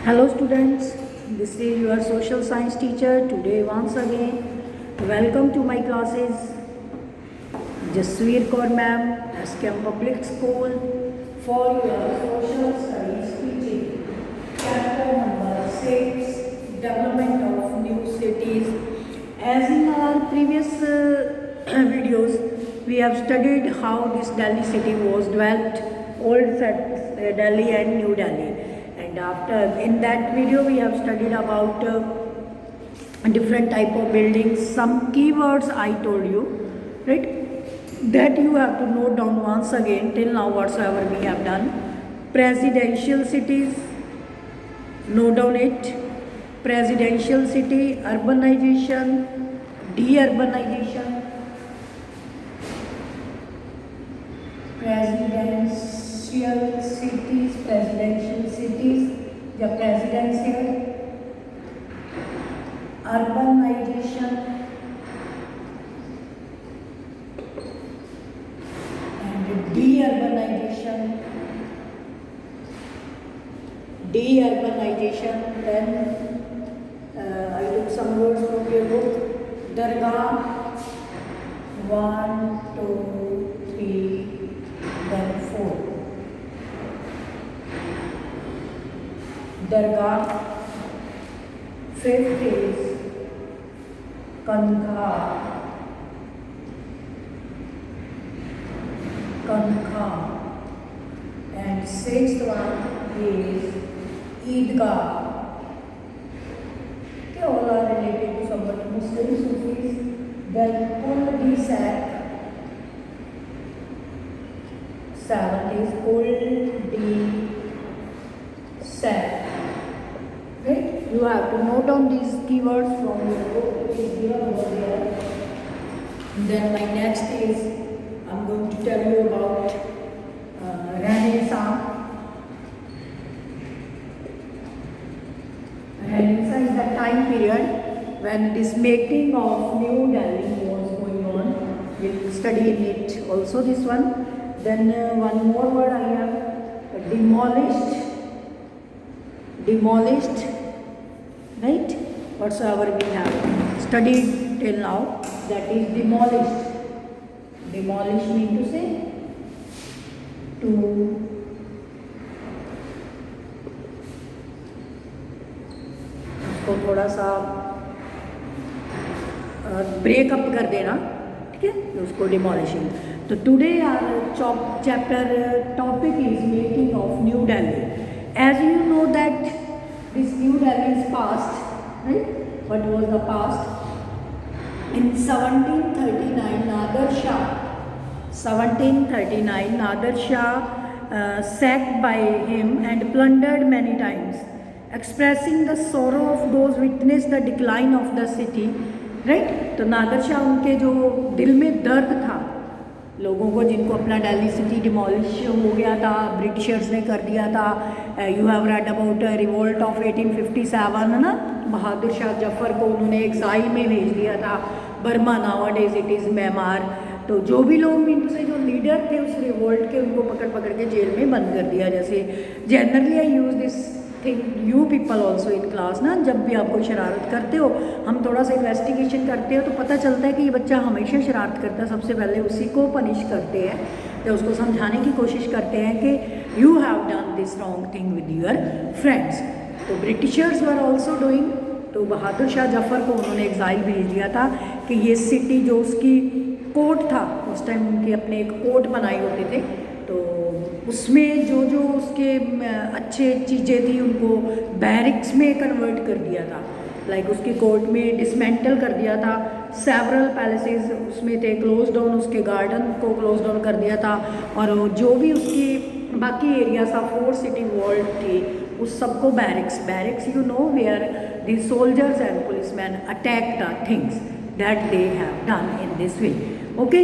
Hello students, this is your social science teacher. Today once again, welcome to my classes. Jasveer Kaur ma'am, SKM Public School for your social studies teaching. Chapter number 6, Development of New Cities. As in our previous videos, we have studied how this Delhi city was developed, old Delhi and New Delhi. And after in that video we have studied about different type of buildings, some keywords I told you, right, that you have to note down once again till now whatsoever we have done. Presidential cities, note down it. Presidential city, urbanization, de-urbanization, presidential cities, the presidential, urbanization and de-urbanization. Then I took some words from your book. Dargah, 1, 2, 3, then 4. Dargah. Fifth is Kankha. And sixth one is Eidgah. They all are related to somewhat Muslim Sufis. Then Cul-de-sac. 7 is Cul-de-sac. Right? You have to note down these keywords from your book, which is given over there. Then my next is I'm going to tell you about Renaissance. Renaissance is the time period when this making of New Delhi was going on. We'll study in it also this one. Then one more word I have, demolished, right? Whatsoever we have studied till now, that is demolished. Demolish mean to say to उसको थोड़ा सा breakup कर देना, ठीक है, उसको demolishing. तो today our chapter topic is making of new Delhi. As you know that this New Delhi is past, right? What was the past? In 1739, Nader Shah sacked by him and plundered many times, expressing the sorrow of those witnessed the decline of the city, right? तो नादर शाह उनके जो दिल में दर्द था लोगों को, जिनको अपना दिल्ली सिटी डिमोलिश हो गया था, ब्रिटिशर्स ने कर दिया था. You have read about revolt of 1857, है ना. बहादुर शाह जफर को उन्होंने एग्जाइल में भेज दिया था. Burma nowadays it is Myanmar. तो जो भी लोग मीन से जो लीडर थे उस रिवोल्ट के, उनको पकड़ पकड़ के जेल में बंद कर दिया. जैसे generally I use this thing, you people also in class ना. जब भी आप कोई शरारत करते हो, हम थोड़ा सा इन्वेस्टिगेशन करते हो तो पता चलता है कि ये बच्चा हमेशा शरारत करता है, सबसे पहले उसी को पनिश करते हैं, तो उसको समझाने की कोशिश करते हैं कि you have done this wrong thing with your friends. तो ब्रिटिशर्स वर ऑल्सो डूइंग. तो बहादुर शाह जफर को उन्होंने एग्जाइल भेज दिया था कि ये सिटी जो उसकी कोर्ट था, उस टाइम उनके अपने एक कोर्ट बनाए होते थे, तो उसमें जो जो उसके अच्छे चीज़ें थी उनको बैरिक्स में कन्वर्ट कर दिया था. लाइक उसकी कोर्ट में डिसमेंटल कर दिया था. सेवरल पैलेसेस उसमें थे, क्लोज डाउन, उसके गार्डन को क्लोज डाउन कर दिया था. और जो भी उसकी बाकी एरियाज था, 4 सिटी वॉल थी, उस सबको barracks you know where the soldiers and policemen attack the things that they have done in this way. Okay,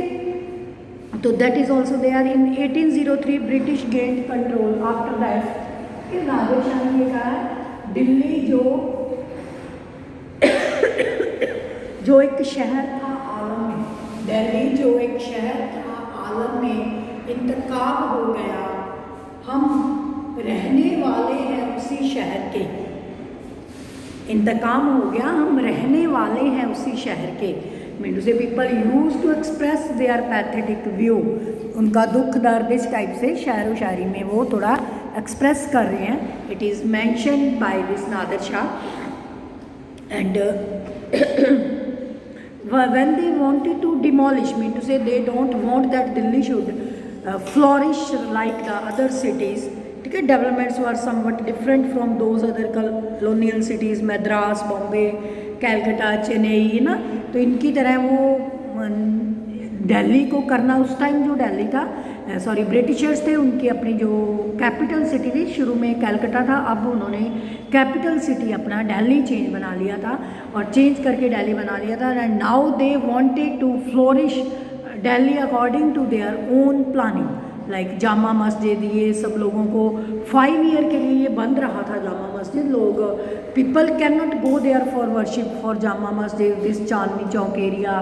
तो that is also they are. In 1803 British gained control. After that Nadir Shah ने कहा दिल्ली जो एक शहर था आलम में, दिल्ली जो एक शहर था आलम में इंतकाल हो गया, हम रहने वाले हैं उसी शहर के. इंतकाम हो गया, हम रहने वाले हैं उसी शहर के। Mean to say people use to express their pathetic view, उनका दुख दर्द इस टाइप से शायर व शायरी में वो थोड़ा एक्सप्रेस कर रहे हैं। It is mentioned by this Nadir Shah and when they wanted to demolish, mean to say they don't want that Delhi should flourish like the other cities, ठीक है, developments were somewhat different from those other colonial cities, Madras, Bombay, Calcutta, Chennai, है ना। तो इनकी तरह वो दिल्ली को करना, उस टाइम जो दिल्ली था, सॉरी ब्रिटिशर्स थे, उनकी अपनी जो कैपिटल सिटी थी, शुरू में कैलकटा था, अब उन्होंने कैपिटल सिटी अपना दिल्ली चेंज बना लिया था और चेंज करके दिल्ली बना लिया था। And now they wanted to flourish Delhi according to their own planning, like Jama Masjid, ये सब लोगों को 5 ईयर के लिए ये बंद रहा था जामा मस्जिद। लोग people can not go there for worship for Jama Masjid, this Chandni Chowk area,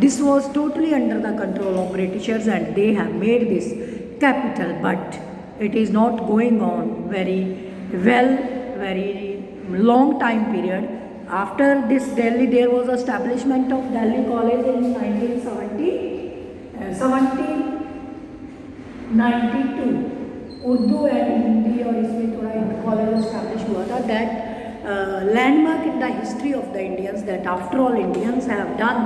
this was totally under the control of Britishers and they have made this capital, but it is not going on very well, very long time period. After this Delhi, there was establishment of Delhi College in 1792, Urdu and Hindi और इसमें थोड़ा college establish हुआ था। That landmark in the history of the Indians, that after all Indians have done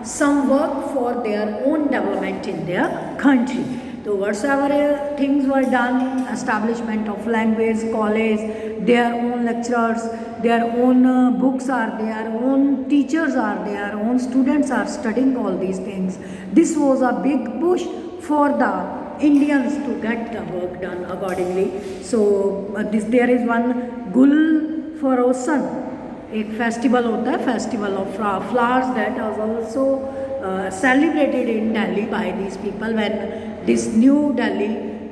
some work for their own development in their country. So whatsoever things were done, establishment of language, college, their own lecturers, their own books are there, own teachers are there, own students are studying all these things. This was a big push for the Indians to get the work done accordingly. So there is one Gul Forosan, एक festival होता है, festival of flowers, that was also celebrated in Delhi by these people when this new Delhi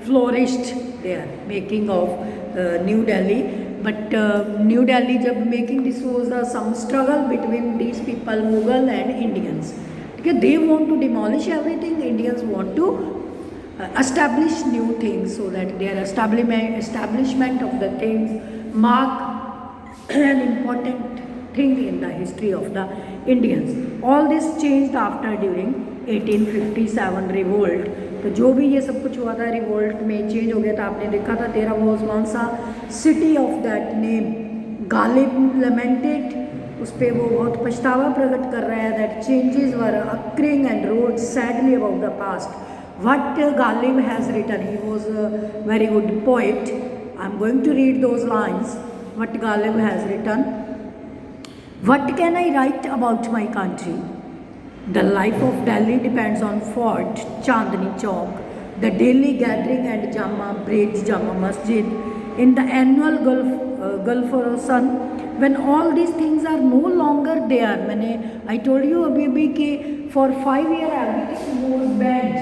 flourished. They are making of New Delhi, but New Delhi जब making, this was some struggle between these people, Mughal and Indians. Okay, they want to demolish everything, Indians want to establish new things, so that their establishment of the things mark an important thing in the history of the Indians. All this changed after during 1857 revolt. तो जो भी ये सब कुछ हुआ था revolt में change हो गया था। आपने देखा था तेरा वॉज वन सा city of that name Ghalib lamented, उस पर वो बहुत पछतावा प्रकट कर रहा है that changes were occurring and wrote sadly about the past. What Ghalib has written, he was a very good poet. I am going to read those lines. What Ghalib has written: what can I write about my country? The life of Delhi depends on Fort, Chandni Chowk, the daily gathering at Jama Bridge, Jama Masjid, in the annual Gulf Sun, when all these things are no longer there. I told you abhi कि for 5 years everything was banned.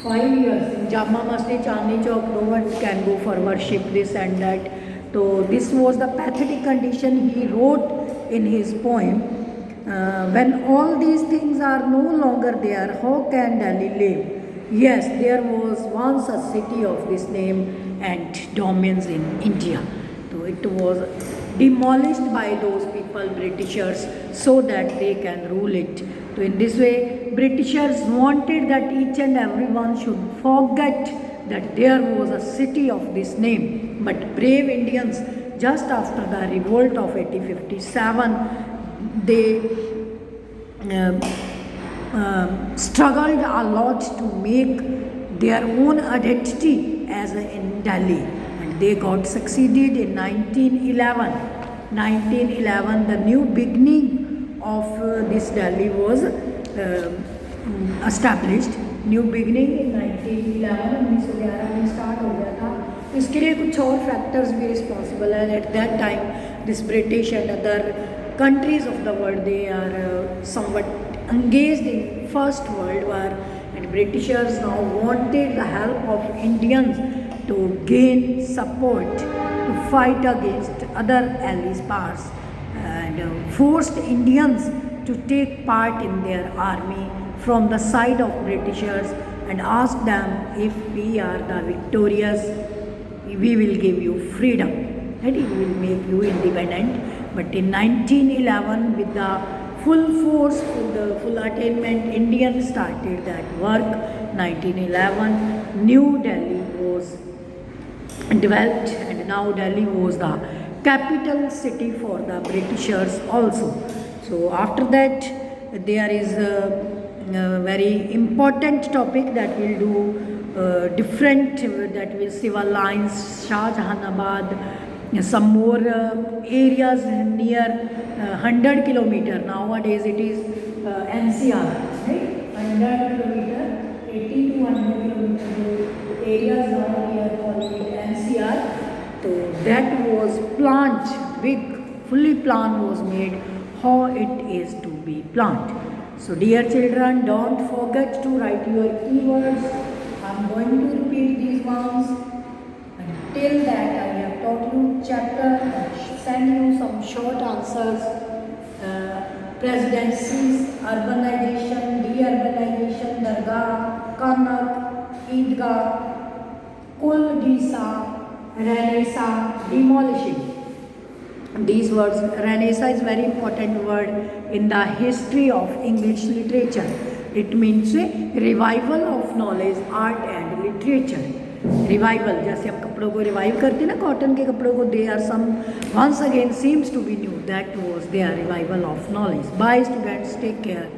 5 years in Jama Masjid, Chandni Chowk, no one can go for worship, this and that. So this was the pathetic condition he wrote in his poem. When all these things are no longer there, how can Delhi live? Yes, there was once a city of this name and domains in India. So it was demolished by those people, Britishers, so that they can rule it. So in this way, Britishers wanted that each and everyone should forget that there was a city of this name. But brave Indians, just after the revolt of 1857, they struggled a lot to make their own identity as in Delhi, and they got succeeded in 1911. 1911, the new beginning of this Delhi was established. New beginning इन 1911, 1911 में start हो गया था। इसके लिए कुछ और factors भी responsible है। At that time this British and other countries of the world, they are somewhat engaged in First World War, and Britishers now wanted the help of Indians to gain support to fight against other allies powers, and forced Indians to take part in their army from the side of Britishers and asked them, if we are the victorious, we will give you freedom. right? It will make you independent. But in 1911, with the full force, the full attainment, Indians started that work. 1911, New Delhi was developed, and now Delhi was the capital city for the Britishers also. So after that, there is a very important topic that will do different, that will civil lines, Shah Jahanabad, some more areas near 100 kilometer. Nowadays it is NCR, right? 100 kilometer, 80 to 100 kilometer areas now we are calling it NCR. So that was planned, big, fully plan was made how it is to be planned. So dear children, don't forget to write your keywords. I am going to repeat these ones. Until that, I have taught you chapter and send you some short answers. Presidencies, urbanization, de-urbanization, Dargah, Kanak, Eidgah, Kul Disa, Renaissance, demolishing. These words, Renaissance is very important word in the history of English literature. It means a revival of knowledge, art and literature. Revival, जैसे हम कपड़ों को revive करते हैं ना, cotton के कपड़ों को, they are some once again seems to be new. That was their revival of knowledge. Bye students, take care.